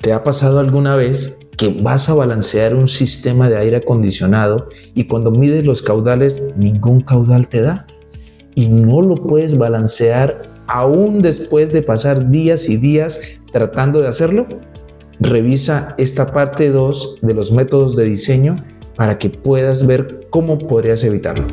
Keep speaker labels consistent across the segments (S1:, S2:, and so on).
S1: ¿Te ha pasado alguna vez que vas a balancear un sistema de aire acondicionado y cuando mides los caudales, ningún caudal te da? Y no lo puedes balancear aún después de pasar días y días tratando de hacerlo. Revisa esta parte 2 de los métodos de diseño para que puedas ver cómo podrías evitarlo.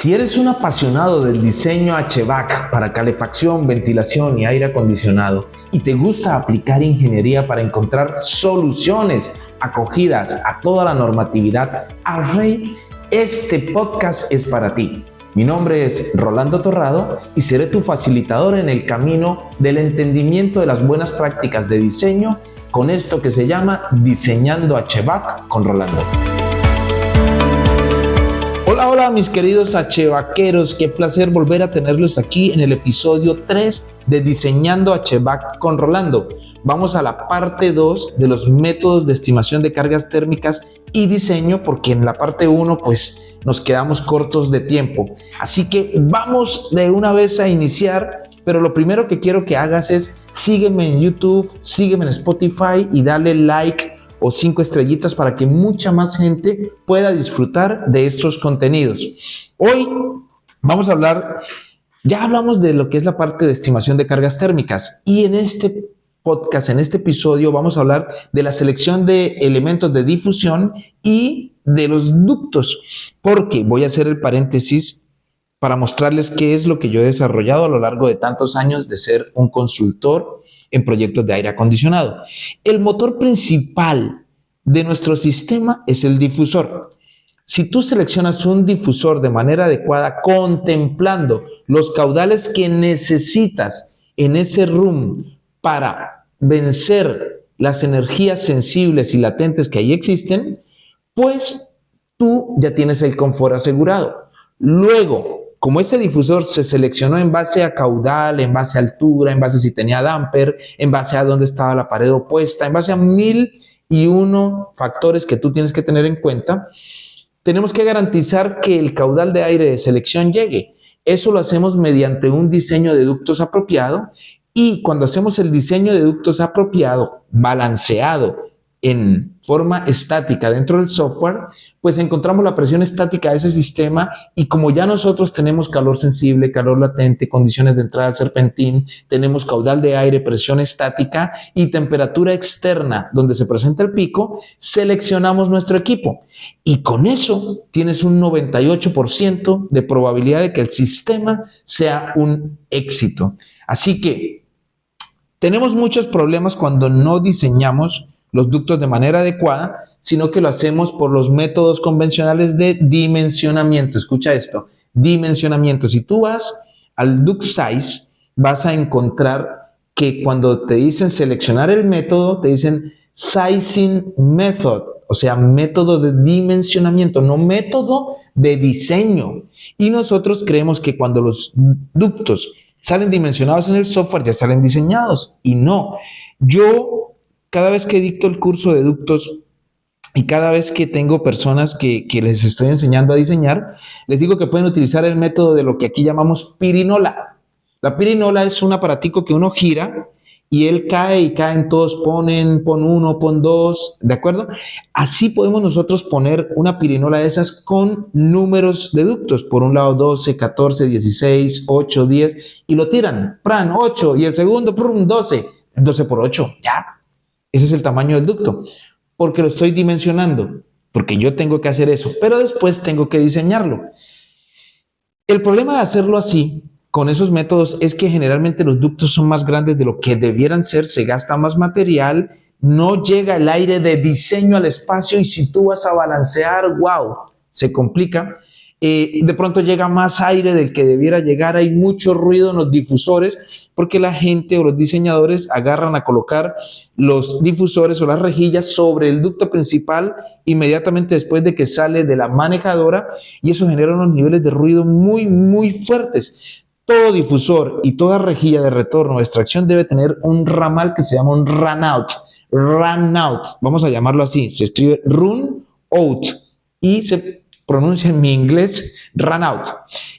S1: Si eres un apasionado del diseño HVAC para calefacción, ventilación y aire acondicionado y te gusta aplicar ingeniería para encontrar soluciones acogidas a toda la normatividad ARRE, este podcast es para ti. Mi nombre es Rolando Torrado y seré tu facilitador en el camino del entendimiento de las buenas prácticas de diseño con esto que se llama Diseñando HVAC con Rolando. Hola mis queridos HVACeros, qué placer volver a tenerlos aquí en el episodio 3 de Diseñando HVAC con Rolando. Vamos a la parte 2 de los métodos de estimación de cargas térmicas y diseño, porque en la parte 1 pues nos quedamos cortos de tiempo. Así que vamos de una vez a iniciar, pero lo primero que quiero que hagas es sígueme en YouTube, sígueme en Spotify y dale like o 5 estrellitas para que mucha más gente pueda disfrutar de estos contenidos. Hoy vamos a hablar, ya hablamos de lo que es la parte de estimación de cargas térmicas y en este podcast, en este episodio vamos a hablar de la selección de elementos de difusión y de los ductos, porque voy a hacer el paréntesis para mostrarles qué es lo que yo he desarrollado a lo largo de tantos años de ser un consultor en proyectos de aire acondicionado. El motor principal de nuestro sistema es el difusor. Si tú seleccionas un difusor de manera adecuada, contemplando los caudales que necesitas en ese room para vencer las energías sensibles y latentes que ahí existen, pues tú ya tienes el confort asegurado. Luego, como este difusor se seleccionó en base a caudal, en base a altura, en base a si tenía damper, en base a dónde estaba la pared opuesta, en base a 1001 factores que tú tienes que tener en cuenta, tenemos que garantizar que el caudal de aire de selección llegue. Eso lo hacemos mediante un diseño de ductos apropiado y cuando hacemos el diseño de ductos apropiado, balanceado, en forma estática dentro del software, pues encontramos la presión estática de ese sistema y como ya nosotros tenemos calor sensible, calor latente, condiciones de entrada al serpentín, tenemos caudal de aire, presión estática y temperatura externa donde se presenta el pico, seleccionamos nuestro equipo y con eso tienes un 98% de probabilidad de que el sistema sea un éxito. Así que tenemos muchos problemas cuando no diseñamos los ductos de manera adecuada, sino que lo hacemos por los métodos convencionales de dimensionamiento. Escucha esto, dimensionamiento. Si tú vas al duct size, vas a encontrar que cuando te dicen seleccionar el método, te dicen sizing method, o sea, método de dimensionamiento, no método de diseño. Y nosotros creemos que cuando los ductos salen dimensionados en el software, ya salen diseñados. Y no, yo cada vez que dicto el curso de ductos y cada vez que tengo personas que les estoy enseñando a diseñar, les digo que pueden utilizar el método de lo que aquí llamamos pirinola. La pirinola es un aparatico que uno gira y él cae y caen todos, pon 1, pon 2, ¿de acuerdo? Así podemos nosotros poner una pirinola de esas con números de ductos. Por un lado 12, 14, 16, 8, 10 y lo tiran, ¡pran! 8 y el segundo, ¡prum! 12, 12 por 8, ya. Ese es el tamaño del ducto, porque lo estoy dimensionando, porque yo tengo que hacer eso, pero después tengo que diseñarlo. El problema de hacerlo así, con esos métodos, es que generalmente los ductos son más grandes de lo que debieran ser, se gasta más material, no llega el aire de diseño al espacio y si tú vas a balancear, wow, se complica. De pronto llega más aire del que debiera llegar, hay mucho ruido en los difusores porque la gente o los diseñadores agarran a colocar los difusores o las rejillas sobre el ducto principal inmediatamente después de que sale de la manejadora y eso genera unos niveles de ruido muy fuertes. Todo difusor y toda rejilla de retorno o extracción debe tener un ramal que se llama un run out, vamos a llamarlo así, se escribe run out y se pronuncia en mi inglés run out.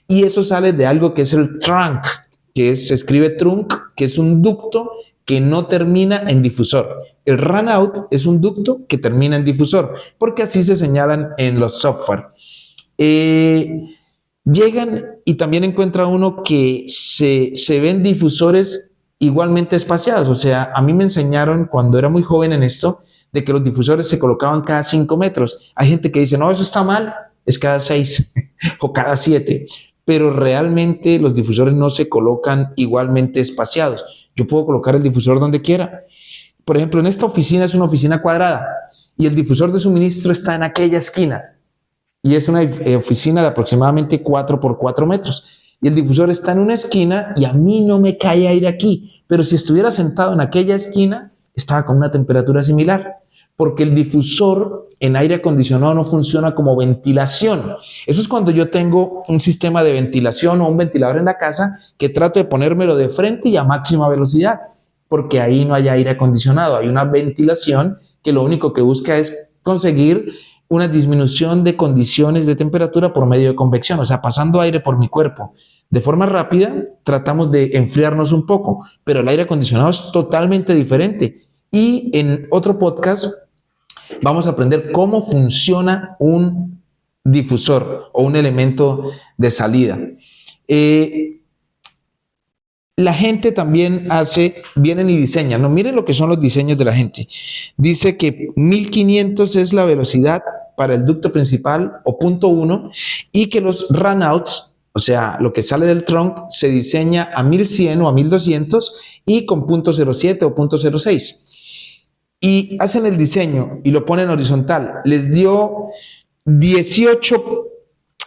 S1: Y eso sale de algo que es el trunk, se escribe trunk, que es un ducto que no termina en difusor. El run out es un ducto que termina en difusor, porque así se señalan en los software. Llegan y también encuentra uno que se ven difusores igualmente espaciados. O sea, a mí me enseñaron cuando era muy joven en esto, de que los difusores se colocaban cada 5 metros. Hay gente que dice, no, eso está mal, es cada 6 o cada 7. Pero realmente los difusores no se colocan igualmente espaciados. Yo puedo colocar el difusor donde quiera. Por ejemplo, en esta oficina es una oficina cuadrada y el difusor de suministro está en aquella esquina. Y es una oficina de aproximadamente 4 por 4 metros. Y el difusor está en una esquina y a mí no me cae aire aquí. Pero si estuviera sentado en aquella esquina, estaba con una temperatura similar. Porque el difusor en aire acondicionado no funciona como ventilación. Eso es cuando yo tengo un sistema de ventilación o un ventilador en la casa que trato de ponérmelo de frente y a máxima velocidad. Porque ahí no hay aire acondicionado. Hay una ventilación que lo único que busca es conseguir una disminución de condiciones de temperatura por medio de convección, o sea, pasando aire por mi cuerpo. De forma rápida, tratamos de enfriarnos un poco, pero el aire acondicionado es totalmente diferente. Y en otro podcast vamos a aprender cómo funciona un difusor o un elemento de salida. La gente también vienen y diseñan, ¿no? Miren lo que son los diseños de la gente. Dice que 1500 es la velocidad para el ducto principal o punto 1 y que los runouts, o sea, lo que sale del trunk, se diseña a 1100 o a 1200 y con punto 07 o punto 06. Y hacen el diseño y lo ponen horizontal. Les dio 18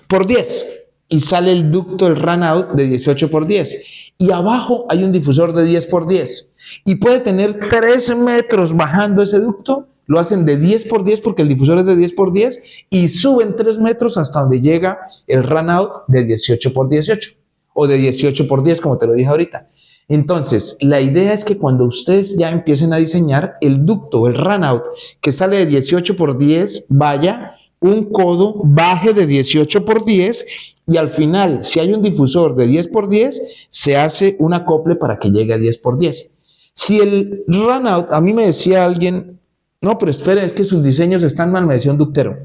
S1: por 10 y sale el ducto, el runout de 18 por 10. Y abajo hay un difusor de 10 por 10 y puede tener 3 metros bajando ese ducto. Lo hacen de 10 por 10 porque el difusor es de 10 por 10 y suben 3 metros hasta donde llega el runout de 18 por 18 o de 18 por 10, como te lo dije ahorita. Entonces, la idea es que cuando ustedes ya empiecen a diseñar el ducto, el runout que sale de 18 por 10, vaya un codo, baje de 18 por 10 y al final, si hay un difusor de 10 por 10, se hace un acople para que llegue a 10 por 10. Si el runout, a mí me decía alguien, no, pero espera, es que sus diseños están mal, me decía un ductero.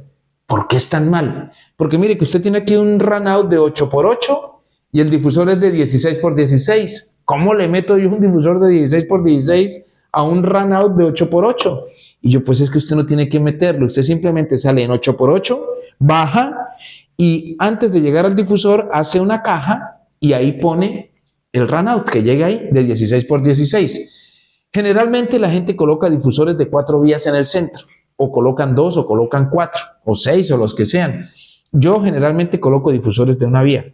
S1: ¿Por qué están mal? Porque mire que usted tiene aquí un runout de 8 por 8 y el difusor es de 16 por 16. ¿Cómo le meto yo un difusor de 16 por 16 a un runout de 8 por 8? Y yo, pues es que usted no tiene que meterlo, usted simplemente sale en 8 por 8, baja y antes de llegar al difusor hace una caja y ahí pone el runout que llega ahí de 16 por 16. Generalmente la gente coloca difusores de 4 vías en el centro, o colocan 2, o colocan 4, o 6, o los que sean. Yo generalmente coloco difusores de una vía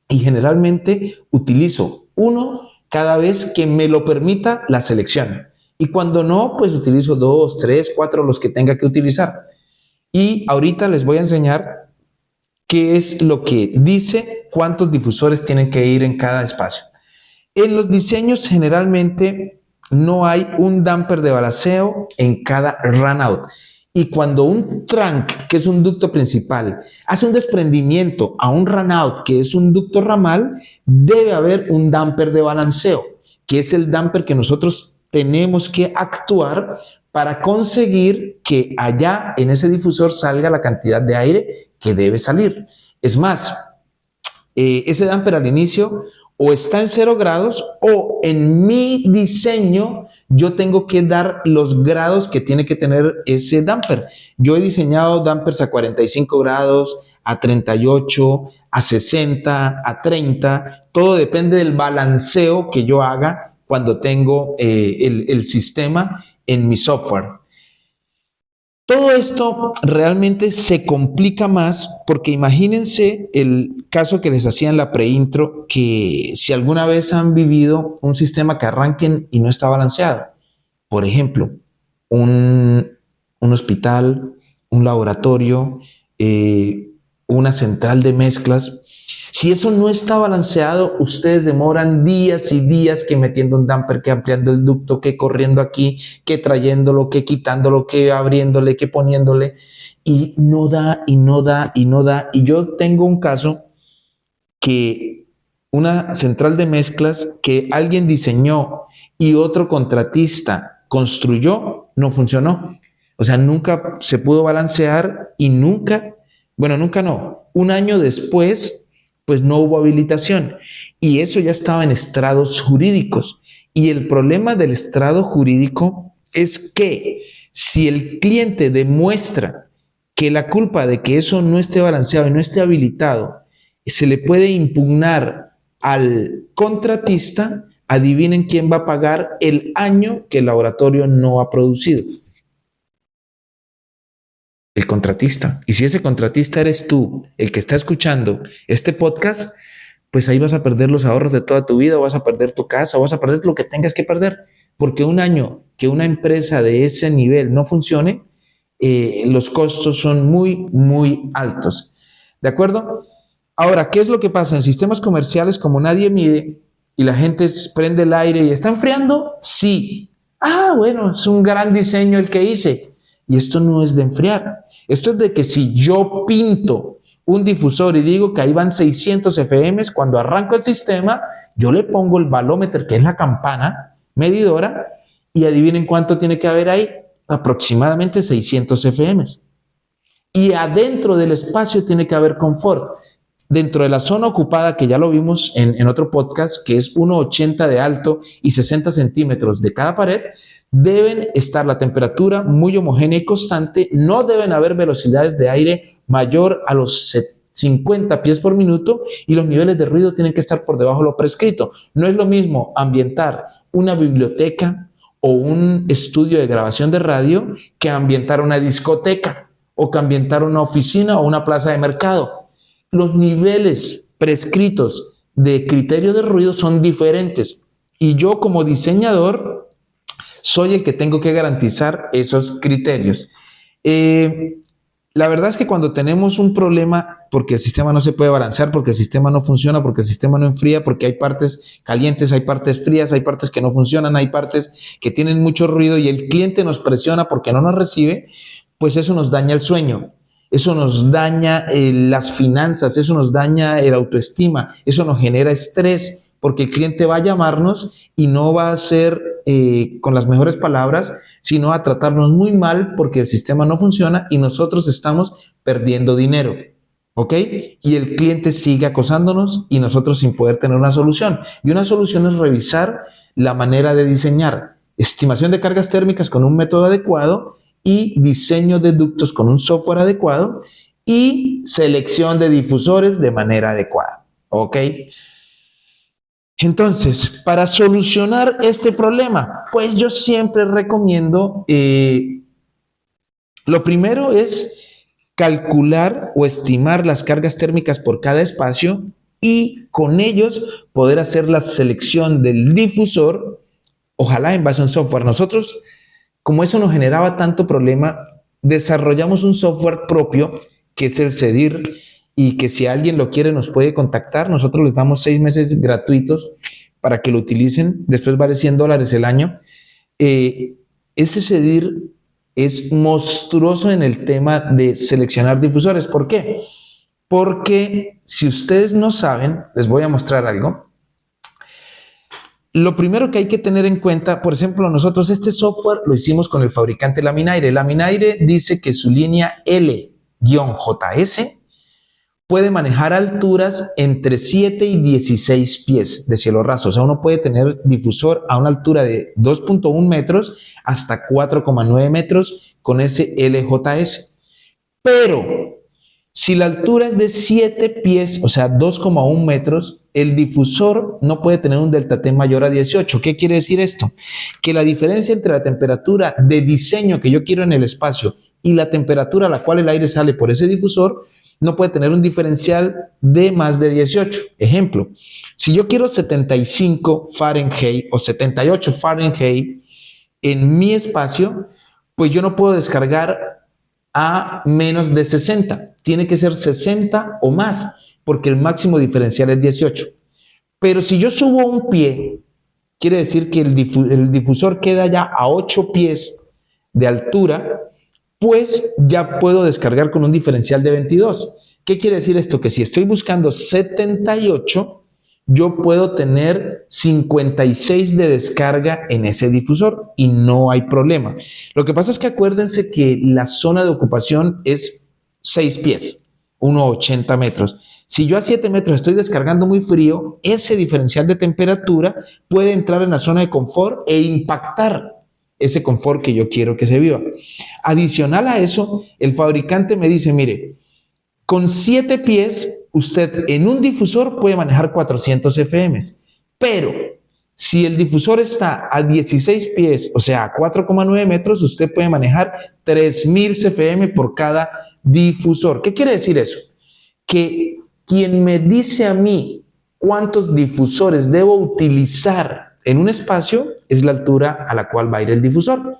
S1: y generalmente utilizo uno cada vez que me lo permita la selección. Y cuando no, pues utilizo 2, 3, 4, los que tenga que utilizar. Y ahorita les voy a enseñar qué es lo que dice, cuántos difusores tienen que ir en cada espacio. En los diseños generalmente no hay un damper de balanceo en cada runout. Y cuando un trunk, que es un ducto principal, hace un desprendimiento a un runout, que es un ducto ramal, debe haber un damper de balanceo, que es el damper que nosotros tenemos que actuar para conseguir que allá en ese difusor salga la cantidad de aire que debe salir. Es más, ese damper al inicio o está en 0 grados o en mi diseño yo tengo que dar los grados que tiene que tener ese damper. Yo he diseñado dampers a 45 grados, a 38, a 60, a 30. Todo depende del balanceo que yo haga cuando tengo el sistema en mi software. Todo esto realmente se complica más porque imagínense el caso que les hacía en la preintro, que si alguna vez han vivido un sistema que arranquen y no está balanceado. Por ejemplo, un hospital, un laboratorio, una central de mezclas. Si eso no está balanceado, ustedes demoran días y días que metiendo un damper, que ampliando el ducto, que corriendo aquí, que trayéndolo, que quitándolo, que abriéndole, que poniéndole. Y no da, y no da, y no da. Y yo tengo un caso que una central de mezclas que alguien diseñó y otro contratista construyó, no funcionó. O sea, nunca se pudo balancear y nunca no, un año después, pues no hubo habilitación. Y eso ya estaba en estrados jurídicos. Y el problema del estrado jurídico es que si el cliente demuestra que la culpa de que eso no esté balanceado y no esté habilitado, se le puede impugnar al contratista, adivinen quién va a pagar el año que el laboratorio no ha producido. El contratista. Y si ese contratista eres tú, el que está escuchando este podcast, pues ahí vas a perder los ahorros de toda tu vida, o vas a perder tu casa, o vas a perder lo que tengas que perder. Porque un año que una empresa de ese nivel no funcione, los costos son muy, muy altos. ¿De acuerdo? Ahora, ¿qué es lo que pasa? En sistemas comerciales, como nadie mide y la gente prende el aire y está enfriando, sí. Ah, bueno, es un gran diseño el que hice. Y esto no es de enfriar. Esto es de que si yo pinto un difusor y digo que ahí van 600 FM, cuando arranco el sistema, yo le pongo el balómetro, que es la campana medidora, y adivinen cuánto tiene que haber ahí. Aproximadamente 600 FM. Y adentro del espacio tiene que haber confort. Dentro de la zona ocupada, que ya lo vimos en otro podcast, que es 1,80 de alto y 60 centímetros de cada pared, deben estar la temperatura muy homogénea y constante, no deben haber velocidades de aire mayor a los 50 pies por minuto y los niveles de ruido tienen que estar por debajo de lo prescrito. No es lo mismo ambientar una biblioteca o un estudio de grabación de radio que ambientar una discoteca o que ambientar una oficina o una plaza de mercado. Los niveles prescritos de criterio de ruido son diferentes y yo como diseñador soy el que tengo que garantizar esos criterios. La verdad es que cuando tenemos un problema, porque el sistema no se puede balancear, porque el sistema no funciona, porque el sistema no enfría, porque hay partes calientes, hay partes frías, hay partes que no funcionan, hay partes que tienen mucho ruido y el cliente nos presiona porque no nos recibe, pues eso nos daña el sueño. Eso nos daña las finanzas, eso nos daña el autoestima, eso nos genera estrés, porque el cliente va a llamarnos y no va a ser con las mejores palabras, sino a tratarnos muy mal porque el sistema no funciona y nosotros estamos perdiendo dinero, ¿ok? Y el cliente sigue acosándonos y nosotros sin poder tener una solución. Y una solución es revisar la manera de diseñar, estimación de cargas térmicas con un método adecuado y diseño de ductos con un software adecuado y selección de difusores de manera adecuada, ¿ok? Entonces, para solucionar este problema, pues yo siempre recomiendo, lo primero es calcular o estimar las cargas térmicas por cada espacio y con ellos poder hacer la selección del difusor, ojalá en base a un software. Nosotros, como eso nos generaba tanto problema, desarrollamos un software propio que es el CEDIR y que si alguien lo quiere nos puede contactar. Nosotros les damos 6 meses gratuitos para que lo utilicen. Después vale $100 el año. Ese CEDIR es monstruoso en el tema de seleccionar difusores. ¿Por qué? Porque si ustedes no saben, les voy a mostrar algo. Lo primero que hay que tener en cuenta, por ejemplo, nosotros este software lo hicimos con el fabricante Laminaire. Laminaire dice que su línea L-JS puede manejar alturas entre 7 y 16 pies de cielo raso. O sea, uno puede tener difusor a una altura de 2.1 metros hasta 4,9 metros con ese LJS. Pero si la altura es de 7 pies, o sea, 2,1 metros, el difusor no puede tener un delta T mayor a 18. ¿Qué quiere decir esto? Que la diferencia entre la temperatura de diseño que yo quiero en el espacio y la temperatura a la cual el aire sale por ese difusor no puede tener un diferencial de más de 18. Ejemplo, si yo quiero 75 Fahrenheit o 78 Fahrenheit en mi espacio, pues yo no puedo descargar a menos de 60. Tiene que ser 60 o más, porque el máximo diferencial es 18. Pero si yo subo un pie, quiere decir que el difusor queda ya a 8 pies de altura, pues ya puedo descargar con un diferencial de 22. ¿Qué quiere decir esto? Que si estoy buscando 78, yo puedo tener 56 de descarga en ese difusor y no hay problema. Lo que pasa es que acuérdense que la zona de ocupación es 6 pies, 1,80 metros. Si yo a 7 metros estoy descargando muy frío, ese diferencial de temperatura puede entrar en la zona de confort e impactar ese confort que yo quiero que se viva. Adicional a eso, el fabricante me dice, mire, con 7 pies, usted en un difusor puede manejar 400 FM, pero si el difusor está a 16 pies, o sea, a 4,9 metros, usted puede manejar 3000 CFM por cada difusor. ¿Qué quiere decir eso? Que quien me dice a mí cuántos difusores debo utilizar en un espacio es la altura a la cual va a ir el difusor.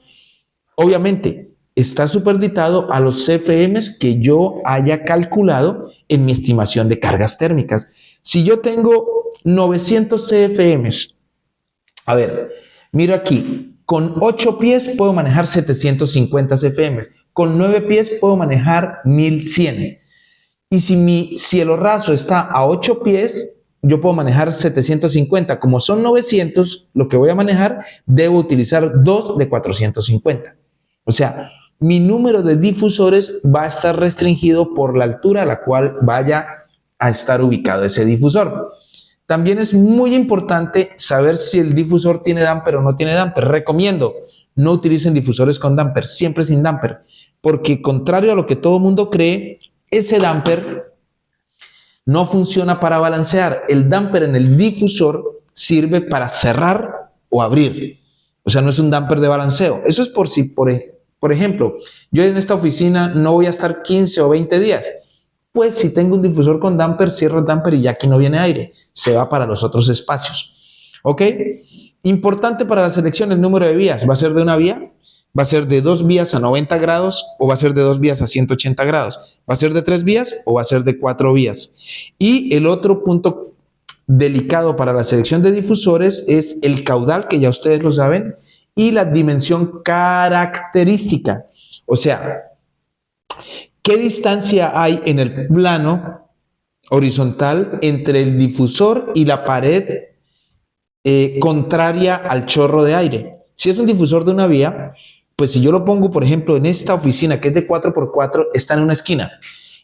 S1: Obviamente, está superditado a los CFMs que yo haya calculado en mi estimación de cargas térmicas. Si yo tengo 900 CFMs, a ver, miro aquí, con 8 pies puedo manejar 750 CFMs, con 9 pies puedo manejar 1100. Y si mi cielo raso está a 8 pies, yo puedo manejar 750. Como son 900, lo que voy a manejar, debo utilizar 2 de 450. O sea, mi número de difusores va a estar restringido por la altura a la cual vaya a estar ubicado ese difusor. También es muy importante saber si el difusor tiene damper o no tiene damper. Recomiendo, no utilicen difusores con damper, siempre sin damper, porque contrario a lo que todo el mundo cree, ese damper no funciona para balancear. El damper en el difusor sirve para cerrar o abrir. O sea, no es un damper de balanceo. Eso es por si, por ejemplo, yo en esta oficina no voy a estar 15 o 20 días. Pues si tengo un difusor con damper, cierro el damper y ya aquí no viene aire. Se va para los otros espacios. ¿Ok? Importante para la selección el número de vías. ¿Va a ser de una vía? ¿Va a ser de 2 vías a 90 grados o va a ser de 2 vías a 180 grados? ¿Va a ser de 3 vías o va a ser de 4 vías? Y el otro punto delicado para la selección de difusores es el caudal, que ya ustedes lo saben, y la dimensión característica. O sea, ¿qué distancia hay en el plano horizontal entre el difusor y la pared contraria al chorro de aire? Si es un difusor de una vía, pues si yo lo pongo, por ejemplo, en esta oficina que es de 4x4, está en una esquina.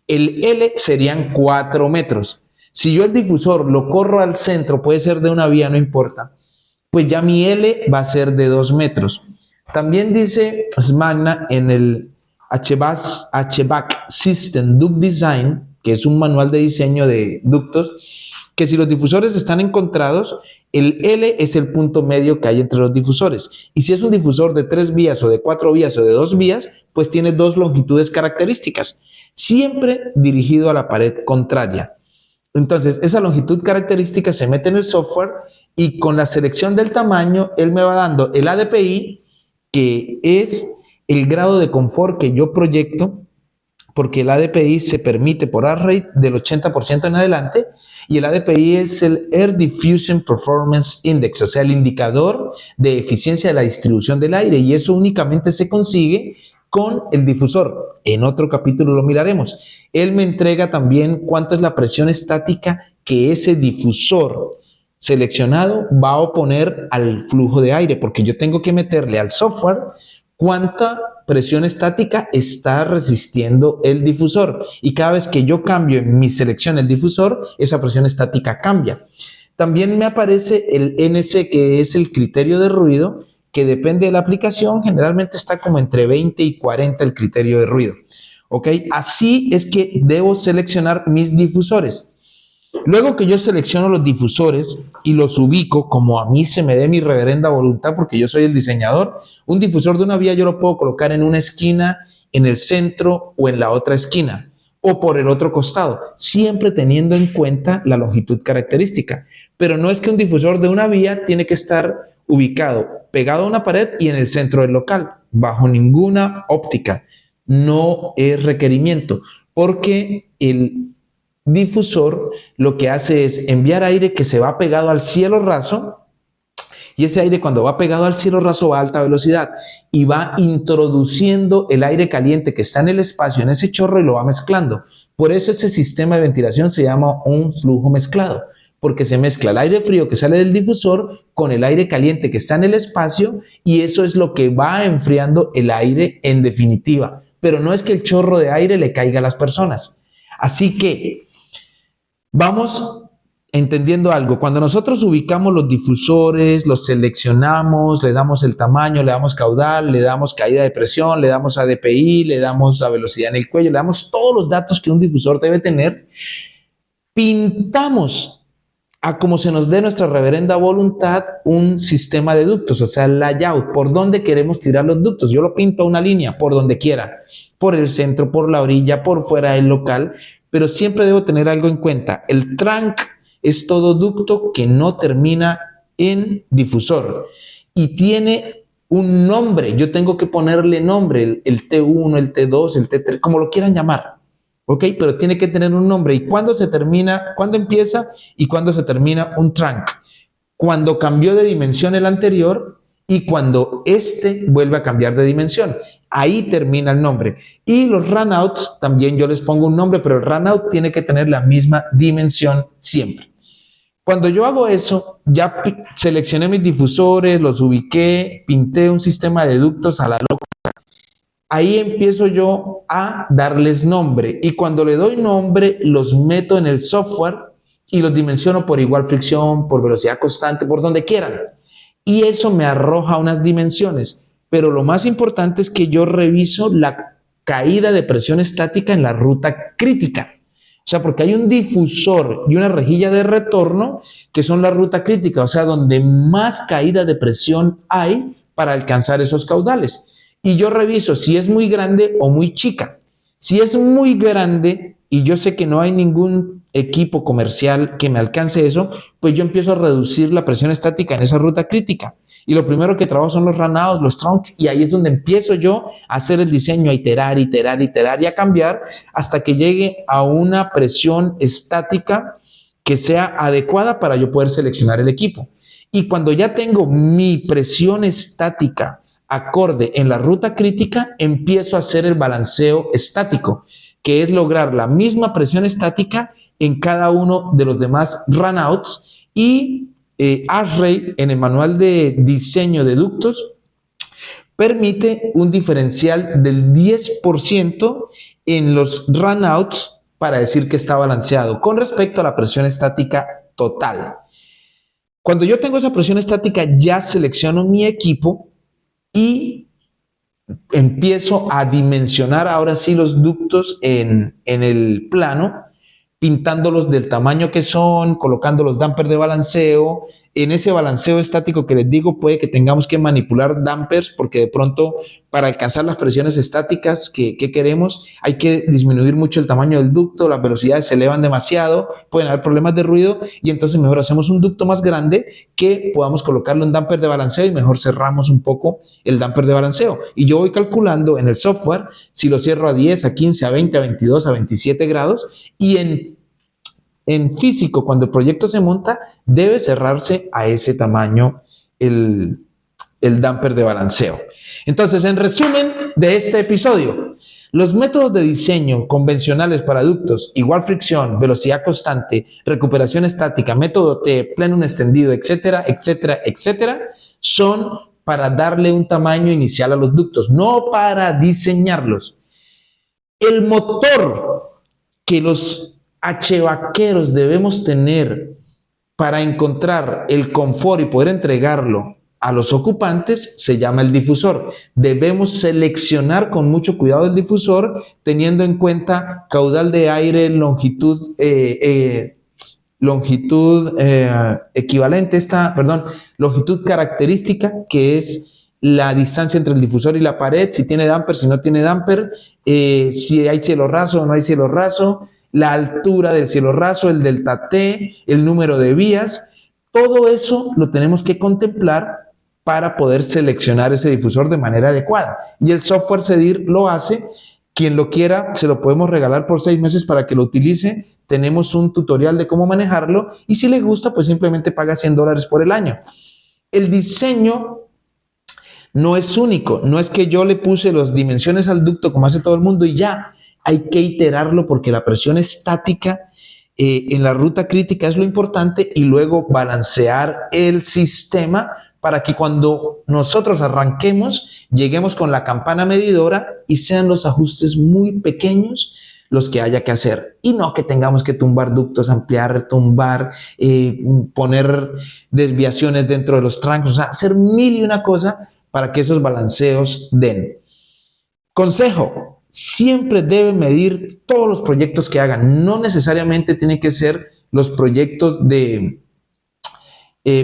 S1: El L serían 4 metros. Si yo el difusor lo corro al centro, puede ser de una vía, no importa, pues ya mi L va a ser de 2 metros. También dice Smagna en el HVAC System Duct Design, que es un manual de diseño de ductos, que si los difusores están encontrados, el L es el punto medio que hay entre los difusores. Y si es un difusor de 3 vías o de 4 vías o de 2 vías, pues tiene 2 longitudes características, siempre dirigido a la pared contraria. Entonces, esa longitud característica se mete en el software y con la selección del tamaño, él me va dando el ADPI, que es el grado de confort que yo proyecto, porque el ADPI se permite por ARRAY del 80% en adelante, y el ADPI es el Air Diffusion Performance Index, o sea, el indicador de eficiencia de la distribución del aire, y eso únicamente se consigue con el difusor. En otro capítulo lo miraremos. Él me entrega también cuánto es la presión estática que ese difusor seleccionado va a oponer al flujo de aire, porque yo tengo que meterle al software cuánta presión estática está resistiendo el difusor. Y cada vez que yo cambio en mi selección el difusor, esa presión estática cambia. También me aparece el NC, que es el criterio de ruido, que depende de la aplicación, generalmente está como entre 20 y 40 el criterio de ruido. ¿Ok? Así es que debo seleccionar mis difusores. Luego que yo selecciono los difusores y los ubico como a mí se me dé mi reverenda voluntad, porque yo soy el diseñador, un difusor de una vía yo lo puedo colocar en una esquina, en el centro o en la otra esquina, o por el otro costado, siempre teniendo en cuenta la longitud característica. Pero no es que un difusor de una vía tiene que estar ubicado pegado a una pared y en el centro del local, bajo ninguna óptica. No es requerimiento, porque el difusor lo que hace es enviar aire que se va pegado al cielo raso, y ese aire cuando va pegado al cielo raso va a alta velocidad y va introduciendo el aire caliente que está en el espacio, en ese chorro, y lo va mezclando. Por eso ese sistema de ventilación se llama un flujo mezclado, porque se mezcla el aire frío que sale del difusor con el aire caliente que está en el espacio y eso es lo que va enfriando el aire en definitiva. Pero no es que el chorro de aire le caiga a las personas. Así que vamos entendiendo algo. Cuando nosotros ubicamos los difusores, los seleccionamos, le damos el tamaño, le damos caudal, le damos caída de presión, le damos ADPI, le damos la velocidad en el cuello, le damos todos los datos que un difusor debe tener, pintamos a como se nos dé nuestra reverenda voluntad un sistema de ductos, o sea, el layout, por dónde queremos tirar los ductos. Yo lo pinto a una línea, por donde quiera, por el centro, por la orilla, por fuera del local, pero siempre debo tener algo en cuenta. El trunk es todo ducto que no termina en difusor y tiene un nombre. Yo tengo que ponerle nombre, el T1, el T2, el T3, como lo quieran llamar. ¿Ok? Pero tiene que tener un nombre. ¿Y cuándo se termina? ¿Cuándo empieza y cuándo se termina un trunk? Cuando cambió de dimensión el anterior y cuando este vuelve a cambiar de dimensión. Ahí termina el nombre. Y los runouts, también yo les pongo un nombre, pero el runout tiene que tener la misma dimensión siempre. Cuando yo hago eso, ya seleccioné mis difusores, los ubiqué, pinté un sistema de ductos a la loca. Ahí empiezo yo a darles nombre y cuando le doy nombre los meto en el software y los dimensiono por igual fricción, por velocidad constante, por donde quieran. Y eso me arroja unas dimensiones. Pero lo más importante es que yo reviso la caída de presión estática en la ruta crítica. O sea, porque hay un difusor y una rejilla de retorno que son la ruta crítica, o sea, donde más caída de presión hay para alcanzar esos caudales. Y yo reviso si es muy grande o muy chica. Si es muy grande y yo sé que no hay ningún equipo comercial que me alcance eso, pues yo empiezo a reducir la presión estática en esa ruta crítica. Y lo primero que trabajo son los runouts, los trunks, y ahí es donde empiezo yo a hacer el diseño, a iterar y a cambiar hasta que llegue a una presión estática que sea adecuada para yo poder seleccionar el equipo. Y cuando ya tengo mi presión estática acorde en la ruta crítica, empiezo a hacer el balanceo estático, que es lograr la misma presión estática en cada uno de los demás runouts y ASHRAE en el manual de diseño de ductos permite un diferencial del 10% en los runouts para decir que está balanceado con respecto a la presión estática total. Cuando yo tengo esa presión estática, ya selecciono mi equipo y empiezo a dimensionar ahora sí los ductos en el plano, pintándolos del tamaño que son, colocando los dampers de balanceo. En ese balanceo estático que les digo, puede que tengamos que manipular dampers porque de pronto para alcanzar las presiones estáticas que queremos hay que disminuir mucho el tamaño del ducto, las velocidades se elevan demasiado, pueden haber problemas de ruido y entonces mejor hacemos un ducto más grande que podamos colocarlo en damper de balanceo y mejor cerramos un poco el damper de balanceo. Y yo voy calculando en el software si lo cierro a 10, a 15, a 20, a 22, a 27 grados y en físico, cuando el proyecto se monta, debe cerrarse a ese tamaño el damper de balanceo. Entonces, en resumen de este episodio, los métodos de diseño convencionales para ductos, igual fricción, velocidad constante, recuperación estática, método T, plenum extendido, etcétera, etcétera, etcétera, son para darle un tamaño inicial a los ductos, no para diseñarlos. El motor que los H-vaqueros debemos tener para encontrar el confort y poder entregarlo a los ocupantes se llama el difusor. Debemos seleccionar con mucho cuidado el difusor teniendo en cuenta caudal de aire, longitud equivalente, longitud característica, que es la distancia entre el difusor y la pared, si tiene damper, si no tiene damper, si hay cielo raso o no hay cielo raso, la altura del cielo raso, el delta T, el número de vías. Todo eso lo tenemos que contemplar para poder seleccionar ese difusor de manera adecuada. Y el software CEDIR lo hace. Quien lo quiera, se lo podemos regalar por 6 meses para que lo utilice. Tenemos un tutorial de cómo manejarlo y si le gusta, pues simplemente paga $100 por el año. El diseño no es único. No es que yo le puse las dimensiones al ducto como hace todo el mundo y ya. Hay que iterarlo porque la presión estática en la ruta crítica es lo importante, y luego balancear el sistema para que cuando nosotros arranquemos, lleguemos con la campana medidora y sean los ajustes muy pequeños los que haya que hacer, y no que tengamos que tumbar ductos, ampliar, tumbar, poner desviaciones dentro de los trancos, o sea, hacer mil y una cosa para que esos balanceos den. Consejo: siempre deben medir todos los proyectos que hagan. No necesariamente tienen que ser los proyectos de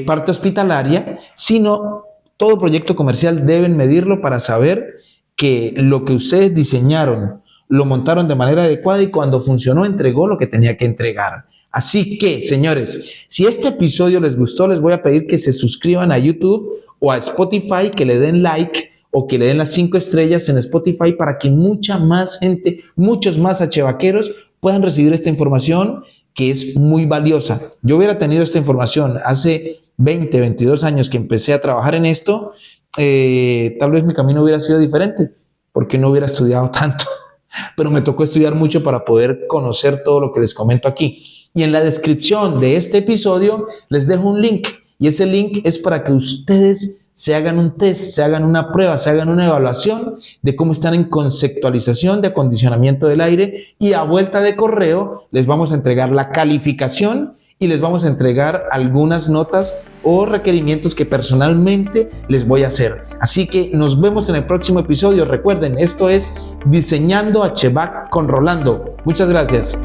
S1: parte hospitalaria, sino todo proyecto comercial deben medirlo para saber que lo que ustedes diseñaron lo montaron de manera adecuada y cuando funcionó entregó lo que tenía que entregar. Así que, señores, si este episodio les gustó, les voy a pedir que se suscriban a YouTube o a Spotify, que le den like o que le den las 5 estrellas en Spotify para que mucha más gente, muchos más achevaqueros puedan recibir esta información que es muy valiosa. Yo hubiera tenido esta información hace 20, 22 años que empecé a trabajar en esto, tal vez mi camino hubiera sido diferente porque no hubiera estudiado tanto, pero me tocó estudiar mucho para poder conocer todo lo que les comento aquí. Y en la descripción de este episodio les dejo un link, y ese link es para que ustedes se hagan un test, se hagan una prueba, se hagan una evaluación de cómo están en conceptualización de acondicionamiento del aire, y a vuelta de correo les vamos a entregar la calificación y les vamos a entregar algunas notas o requerimientos que personalmente les voy a hacer. Así que nos vemos en el próximo episodio. Recuerden, esto es Diseñando HVAC con Rolando. Muchas gracias.